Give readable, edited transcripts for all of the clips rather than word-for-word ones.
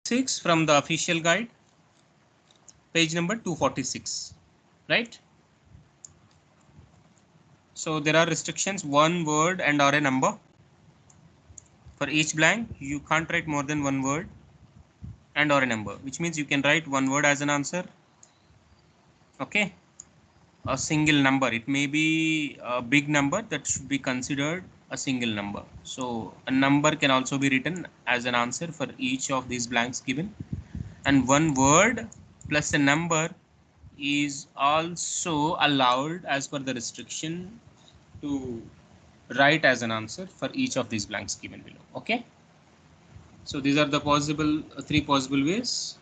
6 from the official guide, page number 246, right? So there are restrictions, one word and or a number. For each blank, you can't write more than one word and or a number, which means you can write one word as an answer. Okay. A single number. It may be a big number that should be considered a single number. So a number can also be written as an answer for each of these blanks given. And one word plus a number is also allowed as per the restriction to write as an answer for each of these blanks given below. Okay. So these are the possible three possible ways,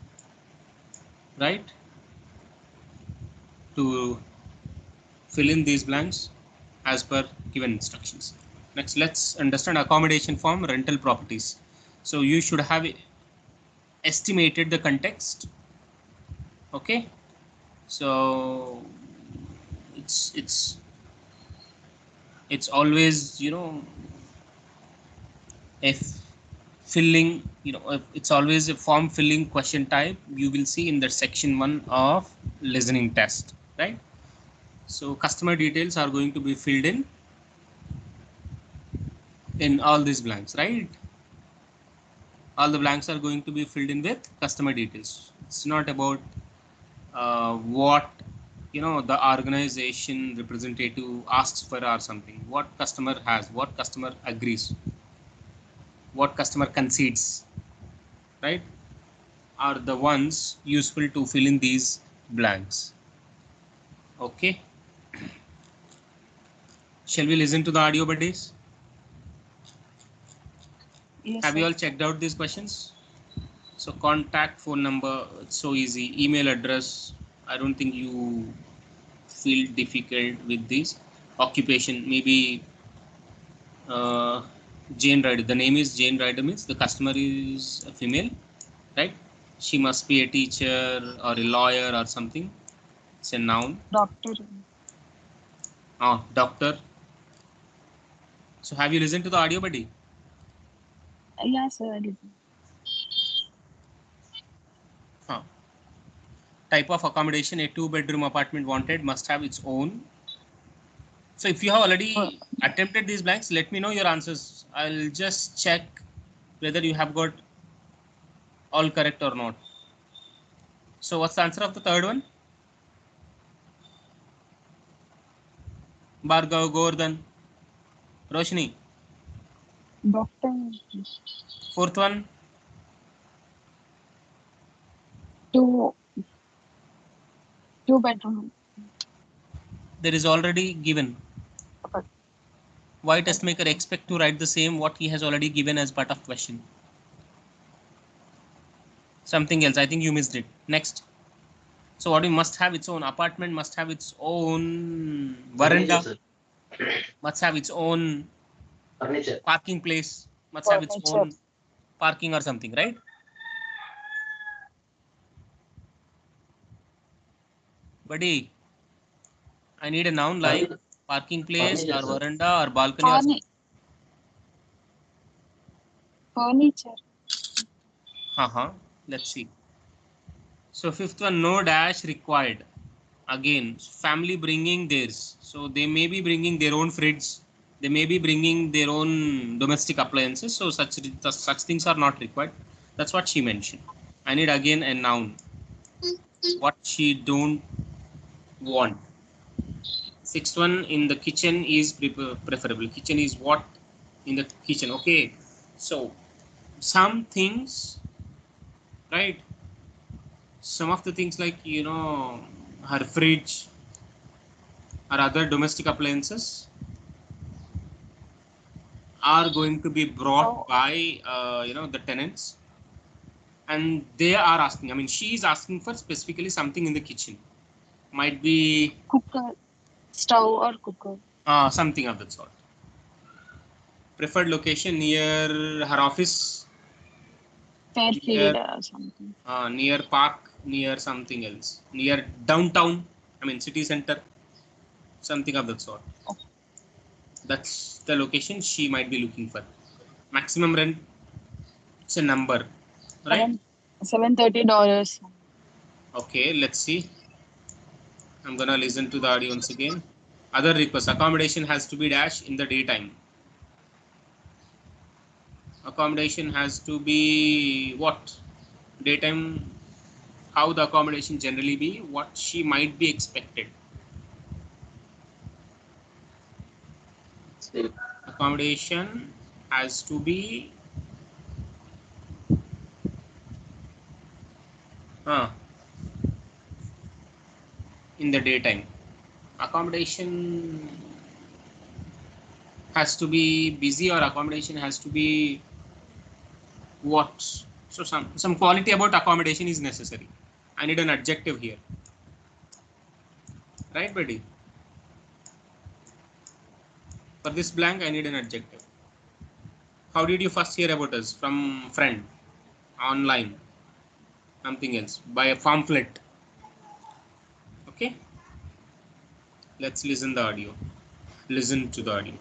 right, to fill in these blanks as per given instructions. Next, let's understand accommodation form, rental properties. So you should have estimated the context. Okay. So it's always, if filling, it's always a form filling question type you will see in the section 1 of listening test, right? So customer details are going to be filled in all these blanks, right? All the blanks are going to be filled in with customer details. It's not about what the organization representative asks for or something. What customer has, what customer agrees, what customer concedes, right, are the ones useful to fill in these blanks. Okay. Shall we listen to the audio, buddies? Yes, Have sir. you all checked out these questions? So contact phone number, it's so easy. Email address, I don't think you feel difficult with this. Occupation, maybe Jane Rider. The name is Jane Rider, means the customer is a female, right? She must be a teacher or a lawyer or something. It's a noun. Doctor. Doctor. So have you listened to the audio, buddy? Yes, sir. Type of accommodation, a 2-bedroom apartment wanted, must have its own. So if you have already attempted these blanks, let me know your answers. I'll just check whether you have got all correct or not. So what's the answer of the third one? Bhargav, Gordhan, Roshni. Doctor. Fourth one? Two bedroom. There is already given. Okay. Why test maker expect to write the same what he has already given as part of question? Something else. I think you missed it. Next. So what we must have its own apartment, must have its own veranda, must have its own furniture, parking place, must have its own parking or something, right? Buddy, I need a noun like parking place or veranda or balcony or something. Furniture. Let's see. So fifth one, no dash required. Again, family bringing theirs. So they may be bringing their own fridge. They may be bringing their own domestic appliances. So such things are not required. That's what she mentioned. I need again a noun. What she don't want. Sixth one, in the kitchen is preferable. Kitchen is what? In the kitchen. Okay. So some things, right? Some of the things like, her fridge or other domestic appliances are going to be brought by, the tenants. And they are asking, I mean, she is asking for specifically something in the kitchen. Might be cooker, stove or cooker. Something of that sort. Preferred location near her office. Fairfield or something. Near park, near something else. Near downtown, I mean city center. Something of that sort. Okay. That's the location she might be looking for. Maximum rent, it's a number, right? $730. Okay, let's see. I'm gonna listen to the audio once again. Other request, accommodation has to be dash in the daytime. Accommodation has to be what? Daytime, how the accommodation generally be, what she might be expected. Accommodation has to be in the daytime. Accommodation has to be busy, or accommodation has to be what? So some quality about accommodation is necessary. I need an adjective here. Right, buddy? For this blank, I need an adjective. How did you first hear about us? From friend, online, something else, by a pamphlet. Okay. Let's listen the audio. Listen to the audio.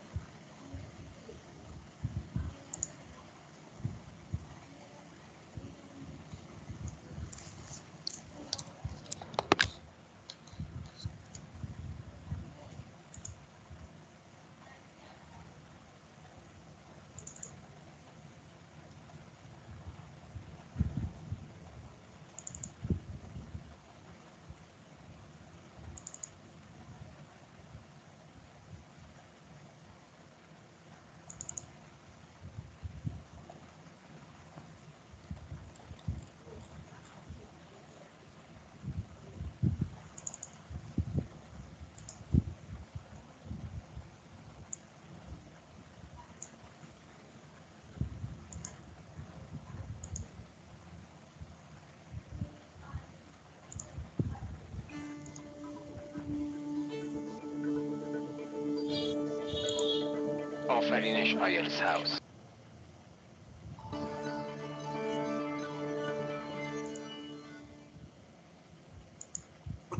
آفرینش Ielts House.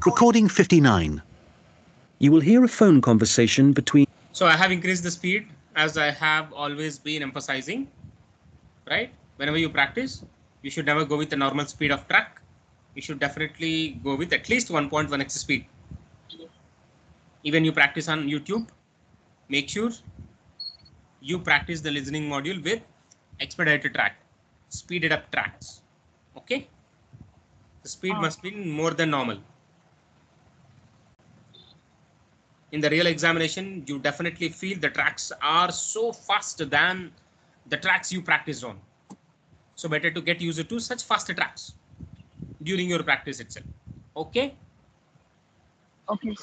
Recording 59. You will hear a phone conversation between. So I have increased the speed, as I have always been emphasizing, right? Whenever you practice, you should never go with the normal speed of track. You should definitely go with at least 1.1x speed. Even you practice on YouTube, make sure you practice the listening module with expedited track, speeded up tracks. Okay, the speed must be more than normal. In the real examination, you definitely feel the tracks are so fast than the tracks you practiced on. So better to get used to such faster tracks during your practice itself. Okay. Okay.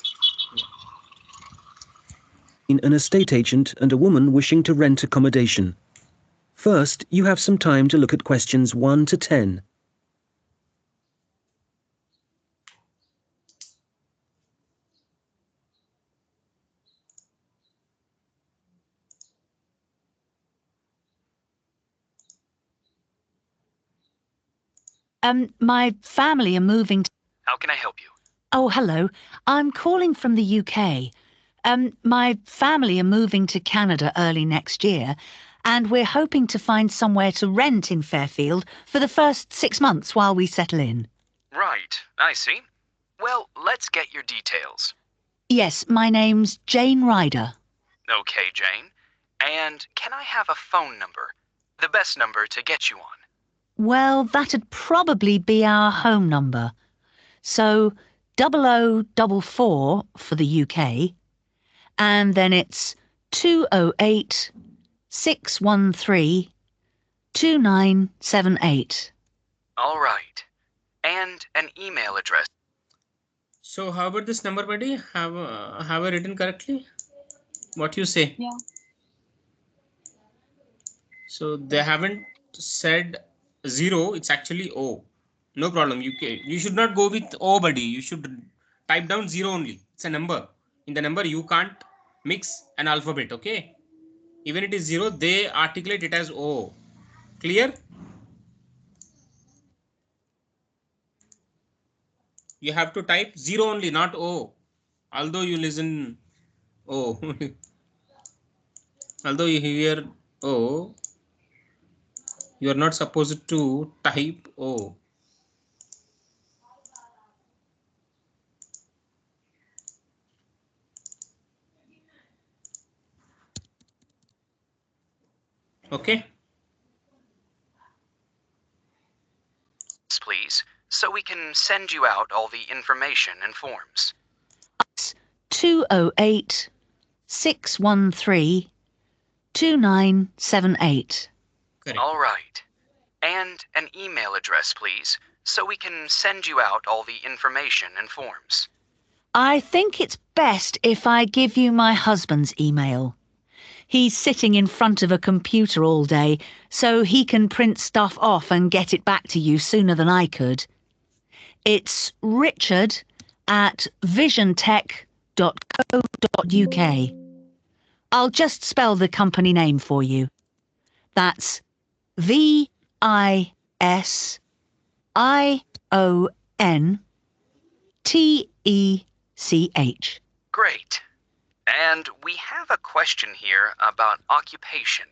An estate agent and a woman wishing to rent accommodation. First, you have some time to look at questions 1 to 10. My family are moving to... How can I help you? Oh, hello. I'm calling from the UK. My family are moving to Canada early next year, and we're hoping to find somewhere to rent in Fairfield for the first 6 months while we settle in. Right, I see. Well, let's get your details. Yes, my name's Jane Ryder. Okay, Jane. And can I have a phone number? The best number to get you on. Well, that'd probably be our home number. So 0044 for the UK, and then it's 208 613 2978. All right. And an email address. So how about this number, buddy? Have I written correctly? What you say? Yeah. So they haven't said 0. It's actually O. No problem. You should not go with O, buddy. You should type down 0 only. It's a number. In the number, you can't mix an alphabet. Okay. Even it is 0, they articulate it as O. Clear? You have to type 0 only, not O. Although you listen O. Although you hear O, you are not supposed to type O. Okay. Please, so we can send you out all the information and forms. 208 613 2978. Correct. All right. And an email address, please, so we can send you out all the information and forms. I think it's best if I give you my husband's email. He's sitting in front of a computer all day, so he can print stuff off and get it back to you sooner than I could. It's richard@visiontech.co.uk. I'll just spell the company name for you. That's VISIONTECH. Great. And we have a question here about occupation.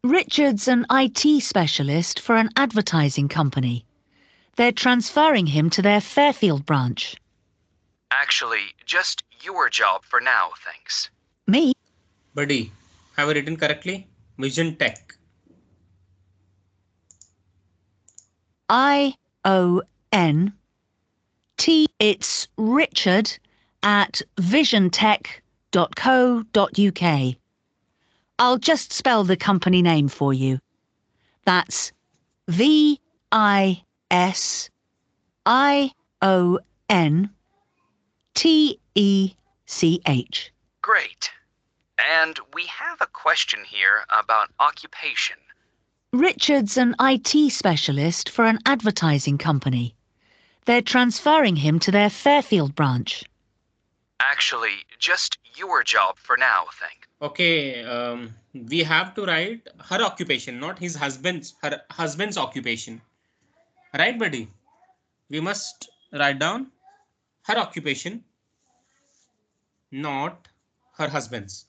Richard's an IT specialist for an advertising company. They're transferring him to their Fairfield branch. Actually, just your job for now, thanks. Me? Buddy, have I written correctly? Vision Tech. ION It's richard@visiontech.co.uk. I'll just spell the company name for you. That's VISIONTECH. Great. And we have a question here about occupation. Richard's an IT specialist for an advertising company. They're transferring him to their Fairfield branch. Actually, just your job for now, thanks. Okay, we have to write her occupation, not his husband's, her husband's occupation. Right, buddy? We must write down her occupation, not her husband's.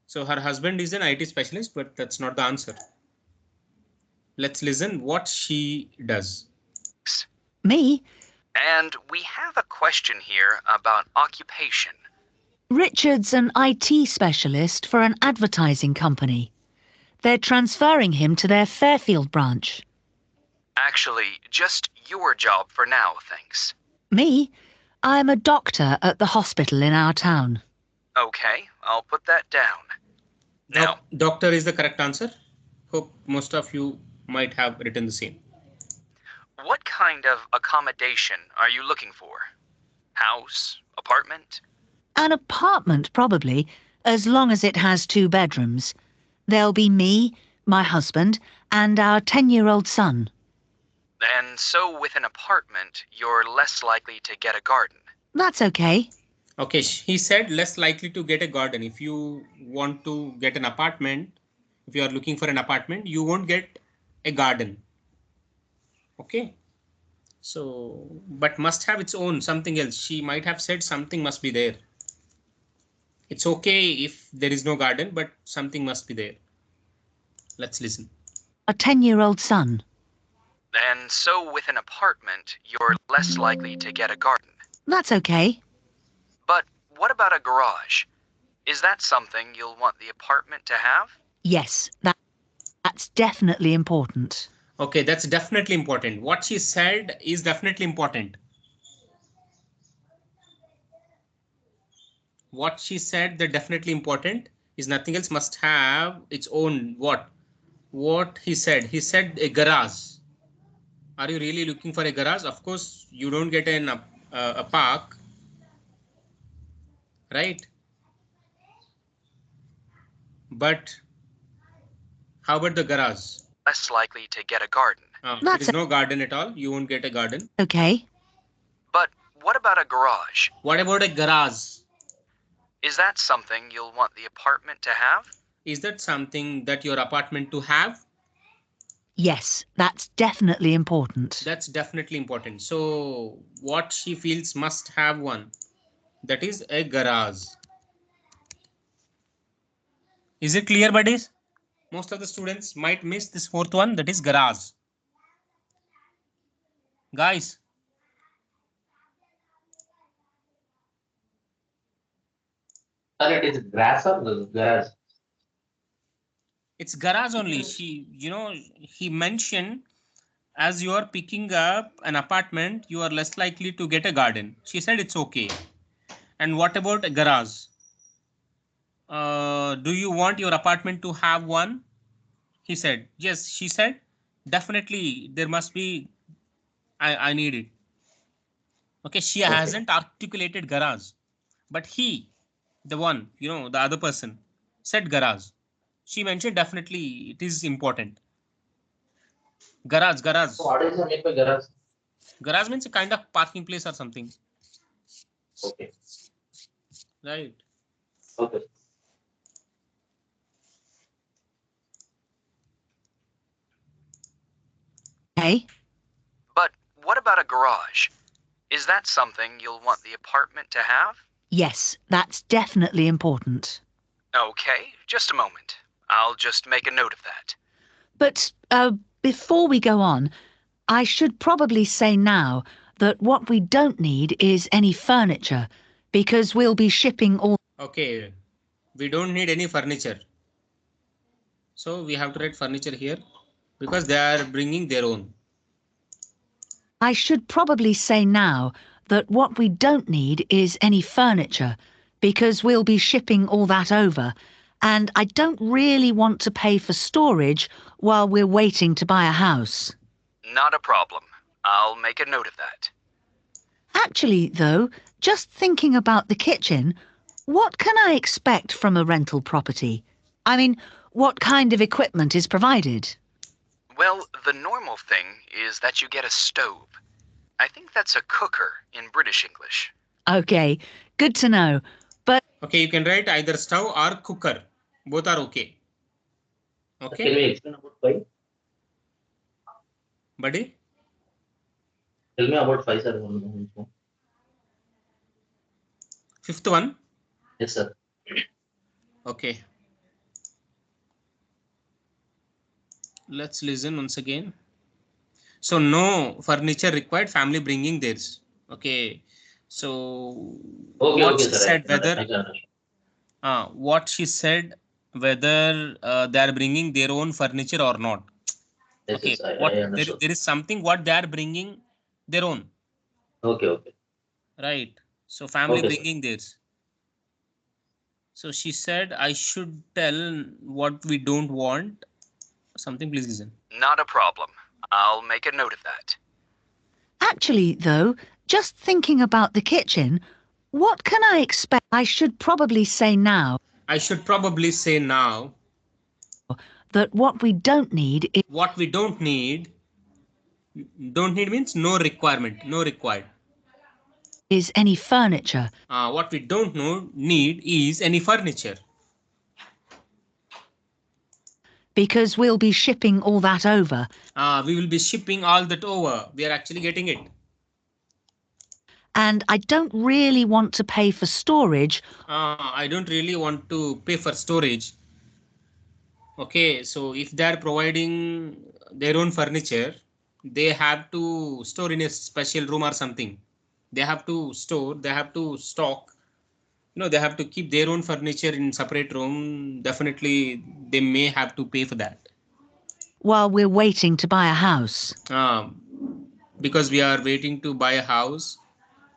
So her husband is an IT specialist, but that's not the answer. Let's listen what she does. Me? And we have a question here about occupation. Richard's an IT specialist for an advertising company. They're transferring him to their Fairfield branch. Actually, just your job for now, thanks. Me? I'm a doctor at the hospital in our town. Okay, I'll put that down. Now, Doctor is the correct answer. Hope most of you might have written the same. what kind of accommodation are you looking for? House? Apartment? An apartment, probably, as long as it has 2 bedrooms. There'll be me, my husband, and our 10-year-old son. And so with an apartment, you're less likely to get a garden. That's okay. Okay, he said less likely to get a garden. If you want to get an apartment, if you are looking for an apartment, you won't get a garden. Okay. So, but must have its own something else. She might have said something must be there. It's okay if there is no garden, but something must be there. Let's listen. A 10-year-old son. And so with an apartment, you're less likely to get a garden. That's okay. But what about a garage? Is that something you'll want the apartment to have? Yes, that's definitely important. Okay, that's definitely important. What she said is definitely important. What she said, the definitely important is nothing else, must have its own what? What he said a garage. Are you really looking for a garage? Of course, you don't get a park, right? But how about the garage? Less likely to get a garden. There is no garden at all. You won't get a garden. Okay. But what about a garage? What about a garage? Is that something you'll want the apartment to have? Is that something that your apartment to have? Yes, that's definitely important. That's definitely important. So what she feels must have one. That is a garage. Is it clear, buddies? Most of the students might miss this 4th one, that is garage. Guys. Sir, it is grass or grass? It's garage only. He mentioned as you are picking up an apartment, you are less likely to get a garden. She said it's okay. And what about a garage? Do you want your apartment to have one? He said, yes. She said, definitely there must be. I need it. Okay, she hasn't articulated garage, but he, the one, the other person, said garage. She mentioned definitely it is important. Garage, garage. So what is the mean by garage? Garage means a kind of parking place or something. Okay. Right. Okay. Okay. But what about a garage? Is that something you'll want the apartment to have? Yes, that's definitely important. Okay, just a moment. I'll just make a note of that. But before we go on, I should probably say now that what we don't need is any furniture, because we'll be shipping all. Okay, we don't need any furniture. So we have to write furniture here because they are bringing their own. I should probably say now that what we don't need is any furniture, because we'll be shipping all that over, and I don't really want to pay for storage while we're waiting to buy a house. Not a problem. I'll make a note of that. Actually, though, just thinking about the kitchen, what can I expect from a rental property? I mean, what kind of equipment is provided? Well, the normal thing is that you get a stove. I think that's a cooker in British English. Okay, good to know. But Okay, you can write either stove or cooker. Both are okay. Okay. Can we explain about five? Buddy? Tell me about five, sir. Fifth one. Yes, sir. Okay. Let's listen once again. So no furniture required, family bringing theirs. Okay. So what she said whether they are bringing their own furniture or not. Yes, Okay. yes, I understood. There is something what they are bringing their own. Okay. Right. So family Okay, bringing theirs. So she said, I should tell what we don't want. Something, please listen. Not a problem. I'll make a note of that. actually, though, just thinking about the kitchen, what can I expect? I should probably say now that what we don't need is. What we don't need means no requirement, no required. Is any furniture. What we don't need is any furniture. Because we'll be shipping all that over. We will be shipping all that over. We are actually getting it. And I don't really want to pay for storage. I don't really want to pay for storage. Okay, so if they are providing their own furniture, they have to store in a special room or something. They have to store, they have to stock. They have to keep their own furniture in separate room. Definitely, they may have to pay for that. While we're waiting to buy a house. Because we are waiting to buy a house.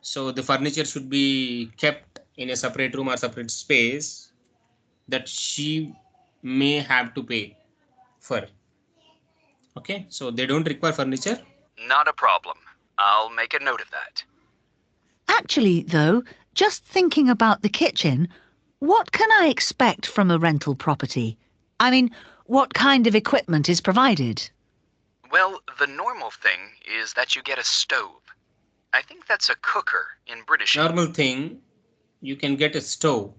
So the furniture should be kept in a separate room or separate space that she may have to pay for. Okay, so they don't require furniture. Not a problem. I'll make a note of that. Actually, though, just thinking about the kitchen, what can I expect from a rental property? I mean, what kind of equipment is provided? Well, the normal thing is that you get a stove. I think that's a cooker in British Normal thing, you can get a stove.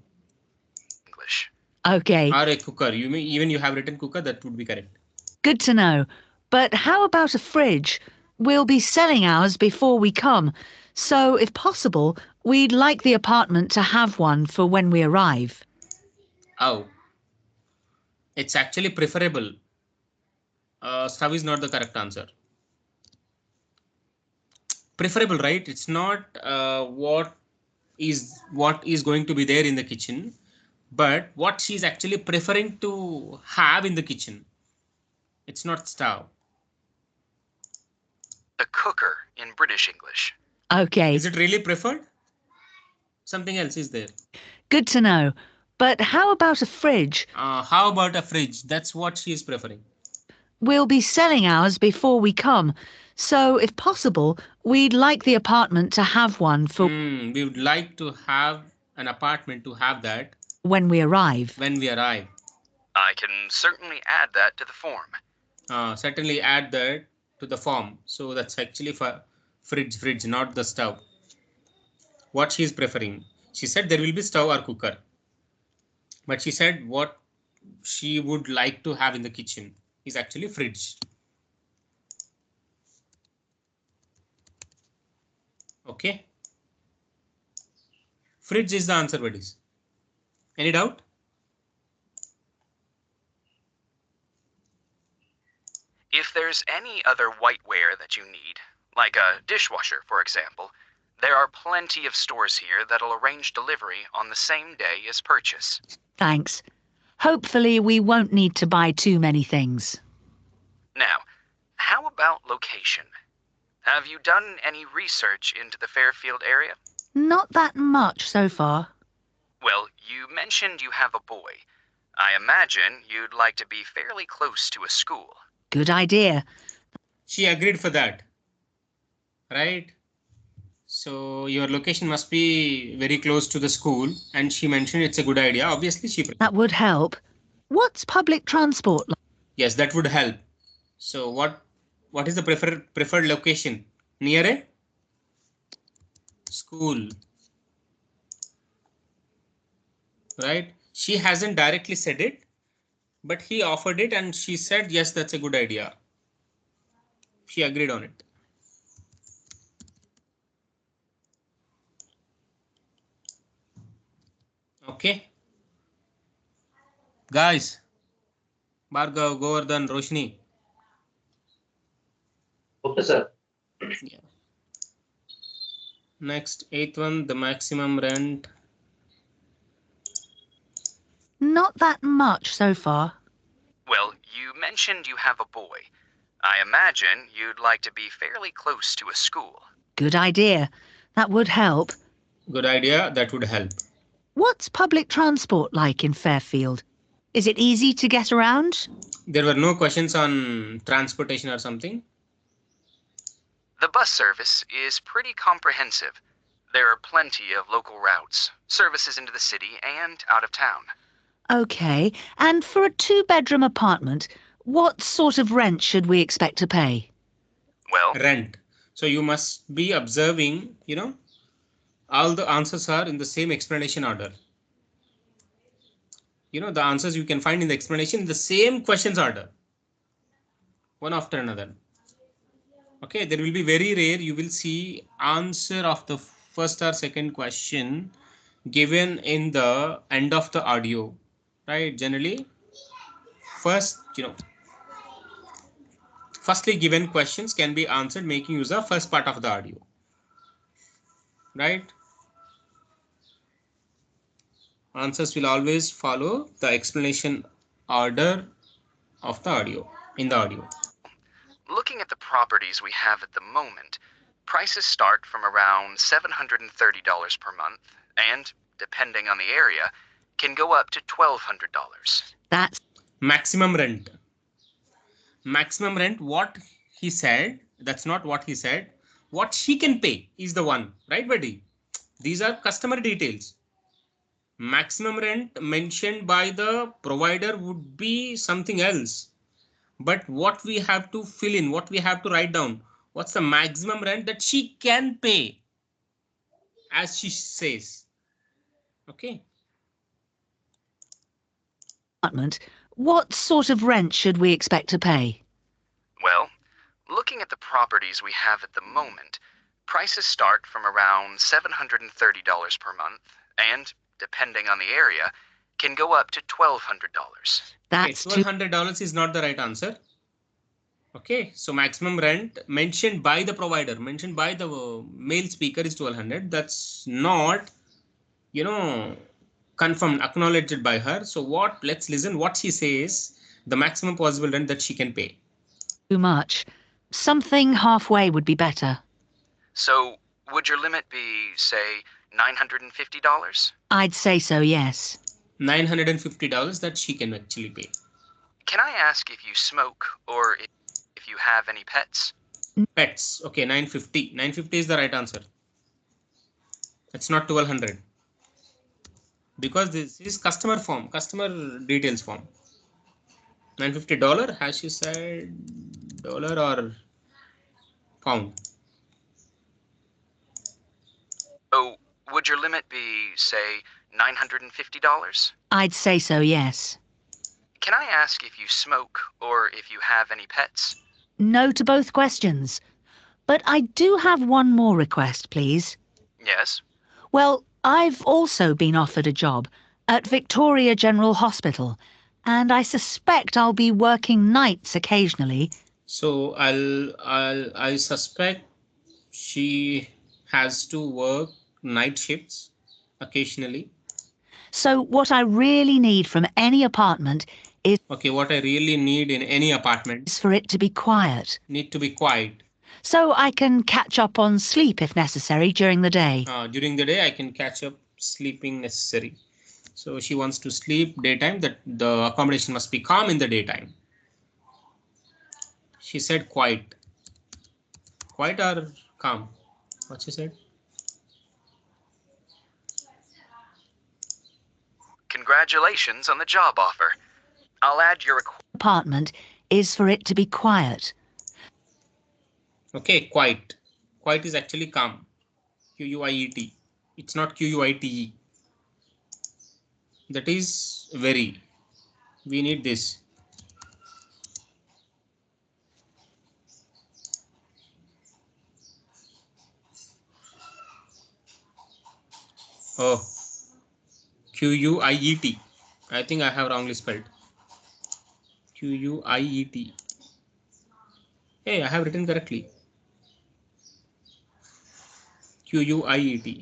English. Okay. Or a cooker. Even you have written cooker, that would be correct. Good to know. But how about a fridge? We'll be selling ours before we come. So, if possible, we'd like the apartment to have one for when we arrive. Oh. It's actually preferable. Stove is not the correct answer. Preferable, right? It's not what is going to be there in the kitchen, but what she's actually preferring to have in the kitchen. It's not stove. A cooker in British English. Okay, Is it really preferred? Something else is there. good to know. But how about a fridge? How about a fridge? That's what she is preferring. We'll be selling ours before we come. So, if possible, we'd like the apartment to have one for We would like to have an apartment to have that when we arrive. when we arrive. I can certainly add that to the form. Certainly add that to the form. So that's actually for fridge, not the stove. What she is preferring. She said there will be stove or cooker. But she said what she would like to have in the kitchen is actually fridge. Okay. Fridge is the answer, buddies. Any doubt? If there's any other whiteware that you need, like a dishwasher, for example, there are plenty of stores here that'll arrange delivery on the same day as purchase. Thanks. Hopefully, we won't need to buy too many things. Now, how about location? Have you done any research into the Fairfield area? Not that much so far. Well, you mentioned you have a boy. I imagine you'd like to be fairly close to a school. Good idea. She agreed for that. Right? So your location must be very close to the school, and she mentioned it's a good idea. Obviously, she. That would help. What's public transport like? Yes, that would help. So what is the preferred location? Near a school. Right? She hasn't directly said it, but he offered it and she said, yes, that's a good idea. She agreed on it. Okay. Guys, Bhargav, Govardhan, Roshni. Okay, sir. Yeah. Next, 8th one, the maximum rent. Not that much so far. Well, you mentioned you have a boy. I imagine you'd like to be fairly close to a school. Good idea. That would help. Good idea, that would help. What's public transport like in Fairfield? Is it easy to get around? There were no questions on transportation or something. The bus service is pretty comprehensive. There are plenty of local routes, services into the city and out of town. Okay. And for a 2-bedroom apartment, what sort of rent should we expect to pay? Well, Rent. So you must be observing, all the answers are in the same explanation order. The answers you can find in the explanation in the same questions order. One after another. Okay, there will be very rare you will see answer of the first or second question given in the end of the audio, right? Generally, firstly given questions can be answered making use of first part of the audio, right? Answers will always follow the explanation order of the audio in the audio. looking at the properties we have at the moment, prices start from around $730 per month and, depending on the area, can go up to $1,200. That's Maximum rent. Maximum rent, what he said, that's not what he said. What she can pay is the one, right, buddy? These are customer details. Maximum rent mentioned by the provider would be something else. But what we have to fill in, what we have to write down, what's the maximum rent that she can pay, as she says. Okay. apartment. What sort of rent should we expect to pay? Well, looking at the properties we have at the moment, prices start from around $730 per month and, depending on the area, can go up to $1,200. That's too $1,200 is not the right answer. Okay, so maximum rent mentioned by the provider, mentioned by the male speaker is 1,200. That's not, confirmed, acknowledged by her. So what? Let's listen what she says. The maximum possible rent that she can pay. Too much. Something halfway would be better. So, would your limit be, say, $950? I'd say so, yes. $950 that she can actually pay. Can I ask if you smoke or if you have any pets? Pets. Okay, 950. 950 is the right answer. It's not 1200. Because this is customer form, customer details form. $950. Has she said dollar or pound? So, would your limit be, say, $950? I'd say so, yes. Can I ask if you smoke or if you have any pets? No to both questions. But I do have one more request, please. Yes. Well, I've also been offered a job at Victoria General Hospital, and I suspect I'll be working nights occasionally. So I suspect she has to work night shifts occasionally. So what I really need from any apartment is Okay, what I really need in any apartment for it to be quiet, need to be quiet. so I can catch up on sleep if necessary during the day. During the day I can catch up sleeping necessary. So she wants to sleep daytime, that the accommodation must be calm in the daytime. She said quiet. Quiet or calm? What she said? Congratulations on the job offer. I'll add your Apartment is for it to be quiet. Okay, quiet. Quiet is actually calm. Q-U-I-E-T. It's not Q-U-I-T-E. That is very. We need this. Oh, Q-U-I-E-T. I think I have wrongly spelled. Q-U-I-E-T. Hey, I have written correctly. Q-U-I-E-T.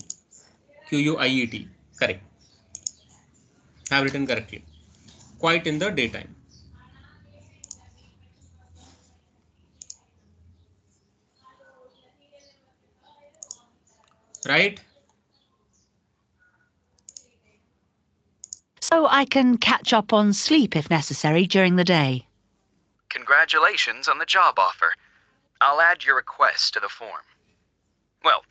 Q-U-I-E-T. Correct. I have written correctly. Quiet in the daytime. Right? So I can catch up on sleep if necessary during the day. Congratulations on the job offer. I'll add your request to the form. Well,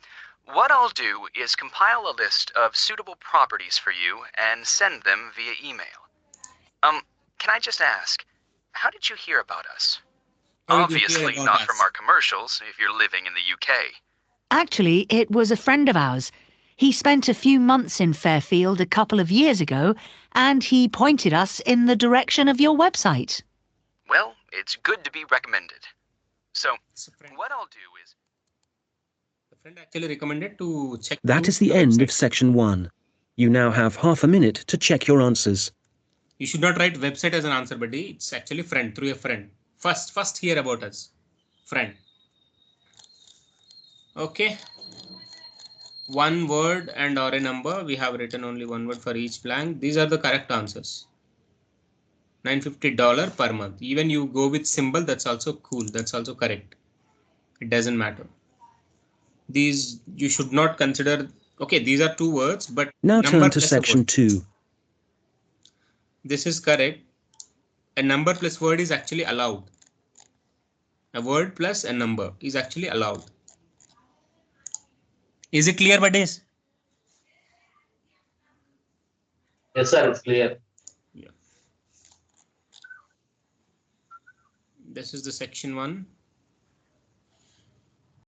what I'll do is compile a list of suitable properties for you and send them via email. Can I just ask, how did you hear about us? How did you hear Obviously about not us? from our commercials if you're living in the UK. Actually, it was a friend of ours. He spent a few months in Fairfield a couple of years ago, and he pointed us in the direction of your website. Well, it's good to be recommended. So, what I'll do is... The friend actually recommended to check. That is the end of section 1. You now have half a minute to check your answers. You should not write website as an answer, buddy. It's actually friend, through a friend. First hear about us. Friend. Okay. One word and or a number. We have written only one word for each blank. These are the correct answers. $950 per month. Even you go with symbol, that's also cool. That's also correct. It doesn't matter. These you should not consider. Okay, these are two words, but Now number turn to plus a section word. 2. This is correct. A number plus word is actually allowed. A word plus a number is actually allowed. Is it clear, buddies? Yes, sir, it's clear. Yeah. This is the section 1.